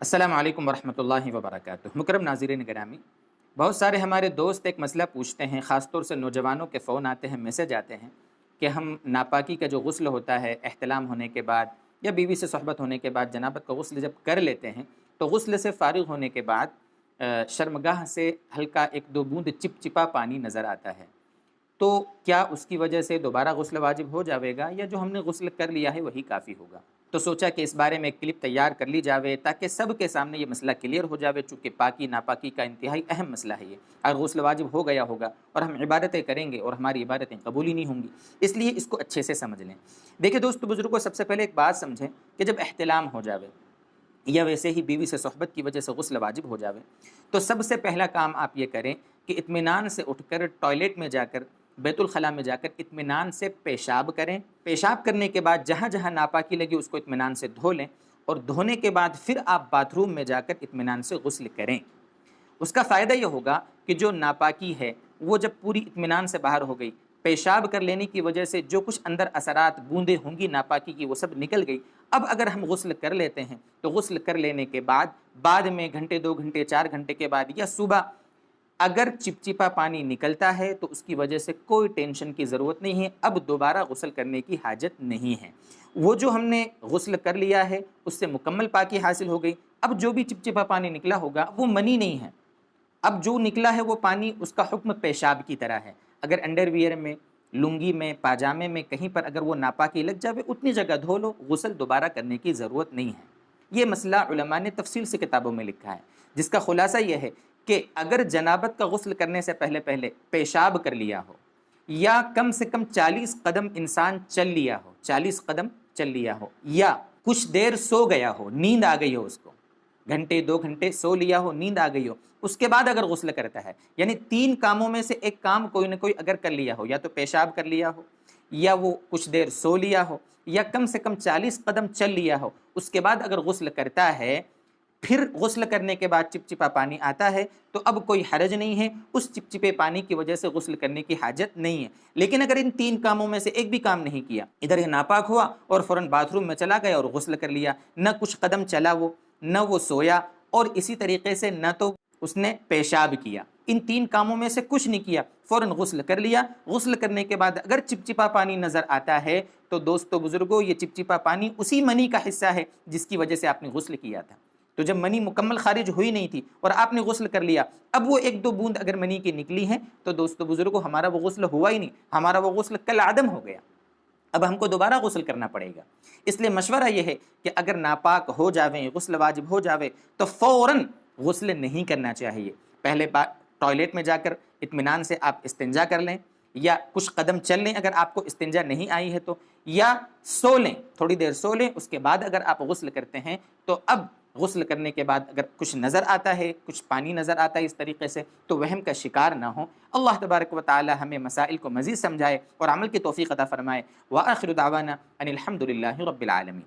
السلام علیکم ورحمۃ اللہ وبرکاتہ۔ مکرم ناظرین گرامی، بہت سارے ہمارے دوست ایک مسئلہ پوچھتے ہیں، خاص طور سے نوجوانوں کے فون آتے ہیں، میسج آتے ہیں کہ ہم ناپاکی کا جو غسل ہوتا ہے احتلام ہونے کے بعد یا بیوی سے صحبت ہونے کے بعد جنابت کا غسل جب کر لیتے ہیں تو غسل سے فارغ ہونے کے بعد شرمگاہ سے ہلکا ایک دو بوند چپچپا پانی نظر آتا ہے، تو کیا اس کی وجہ سے دوبارہ غسل واجب ہو جاوے گا یا جو ہم نے غسل کر لیا ہے وہی کافی ہوگا؟ تو سوچا کہ اس بارے میں ایک کلپ تیار کر لی جاوے تاکہ سب کے سامنے یہ مسئلہ کلیئر ہو جاوے، چونکہ پاکی ناپاکی کا انتہائی اہم مسئلہ ہے یہ۔ اگر غسل واجب ہو گیا ہوگا اور ہم عبادتیں کریں گے اور ہماری عبادتیں قبول ہی نہیں ہوں گی، اس لیے اس کو اچھے سے سمجھ لیں۔ دیکھیں دوست بزرگوں، سب سے پہلے ایک بات سمجھیں کہ جب احتلام ہو جاوے یا ویسے ہی بیوی سے صحبت کی وجہ سے غسل واجب ہو جاوے تو سب سے پہلا کام آپ یہ کریں کہ اطمینان سے اٹھ کر ٹوائلٹ میں جا کر، بیت الخلاء میں جا کر اطمینان سے پیشاب کریں۔ پیشاب کرنے کے بعد جہاں جہاں ناپاکی لگی اس کو اطمینان سے دھو لیں، اور دھونے کے بعد پھر آپ باتھ روم میں جا کر اطمینان سے غسل کریں۔ اس کا فائدہ یہ ہوگا کہ جو ناپاکی ہے وہ جب پوری اطمینان سے باہر ہو گئی، پیشاب کر لینے کی وجہ سے جو کچھ اندر اثرات بوندیں ہوں گی ناپاکی کی وہ سب نکل گئی۔ اب اگر ہم غسل کر لیتے ہیں تو غسل کر لینے کے بعد میں گھنٹے 2 گھنٹے 4 گھنٹے کے بعد یا صبح اگر چپچپا پانی نکلتا ہے تو اس کی وجہ سے کوئی ٹینشن کی ضرورت نہیں ہے، اب دوبارہ غسل کرنے کی حاجت نہیں ہے۔ وہ جو ہم نے غسل کر لیا ہے اس سے مکمل پاکی حاصل ہو گئی۔ اب جو بھی چپچپا پانی نکلا ہوگا وہ منی نہیں ہے، اب جو نکلا ہے وہ پانی اس کا حکم پیشاب کی طرح ہے۔ اگر انڈر ویئر میں، لنگی میں، پاجامے میں کہیں پر اگر وہ ناپاکی لگ جاوے اتنی جگہ دھو لو، غسل دوبارہ کرنے کی ضرورت نہیں ہے۔ یہ مسئلہ علماء نے تفصیل سے کتابوں میں لکھا ہے، جس کا خلاصہ یہ ہے کہ اگر جنابت کا غسل کرنے سے پہلے پیشاب کر لیا ہو یا کم سے کم 40 قدم انسان چل لیا ہو، 40 قدم چل لیا ہو، یا کچھ دیر سو گیا ہو، نیند آ گئی ہو، اس کو گھنٹے 2 گھنٹے سو لیا ہو، نیند آ گئی ہو، اس کے بعد اگر غسل کرتا ہے، یعنی 3 کاموں میں سے ایک کام کوئی نہ کوئی اگر کر لیا ہو، یا تو پیشاب کر لیا ہو، یا وہ کچھ دیر سو لیا ہو، یا کم سے کم 40 قدم چل لیا ہو، اس کے بعد اگر غسل کرتا ہے، پھر غسل کرنے کے بعد چپچپا پانی آتا ہے تو اب کوئی حرج نہیں ہے، اس چپچپے پانی کی وجہ سے غسل کرنے کی حاجت نہیں ہے۔ لیکن اگر ان 3 کاموں میں سے ایک بھی کام نہیں کیا، ادھر یہ ناپاک ہوا اور فوراً باتھ روم میں چلا گیا اور غسل کر لیا، نہ کچھ قدم چلا وہ، نہ وہ سویا، اور اسی طریقے سے نہ تو اس نے پیشاب کیا، ان 3 کاموں میں سے کچھ نہیں کیا، فوراً غسل کر لیا، غسل کرنے کے بعد اگر چپچپا پانی نظر آتا ہے تو دوستو بزرگوں، یہ چپچپا پانی اسی منی کا حصہ ہے جس کی وجہ سے آپ نے غسل کیا تھا۔ تو جب منی مکمل خارج ہوئی نہیں تھی اور آپ نے غسل کر لیا، اب وہ 1-2 بوند اگر منی کی نکلی ہیں تو دوستو بزرگوں ہمارا وہ غسل ہوا ہی نہیں، ہمارا وہ غسل کل عدم ہو گیا، اب ہم کو دوبارہ غسل کرنا پڑے گا۔ اس لیے مشورہ یہ ہے کہ اگر ناپاک ہو جاویں، غسل واجب ہو جاوے تو فوراً غسل نہیں کرنا چاہیے۔ پہلے ٹوائلٹ میں جا کر اطمینان سے آپ استنجا کر لیں، یا کچھ قدم چل لیں اگر آپ کو استنجا نہیں آئی ہے تو، یا سو لیں، تھوڑی دیر سو لیں، اس کے بعد اگر آپ غسل کرتے ہیں تو اب غسل کرنے کے بعد اگر کچھ نظر آتا ہے، کچھ پانی نظر آتا ہے اس طریقے سے، تو وہم کا شکار نہ ہوں۔ اللہ تبارک و تعالی ہمیں مسائل کو مزید سمجھائے اور عمل کی توفیق عطا فرمائے۔ وآخر دعوانا ان الحمد للہ رب العالمین۔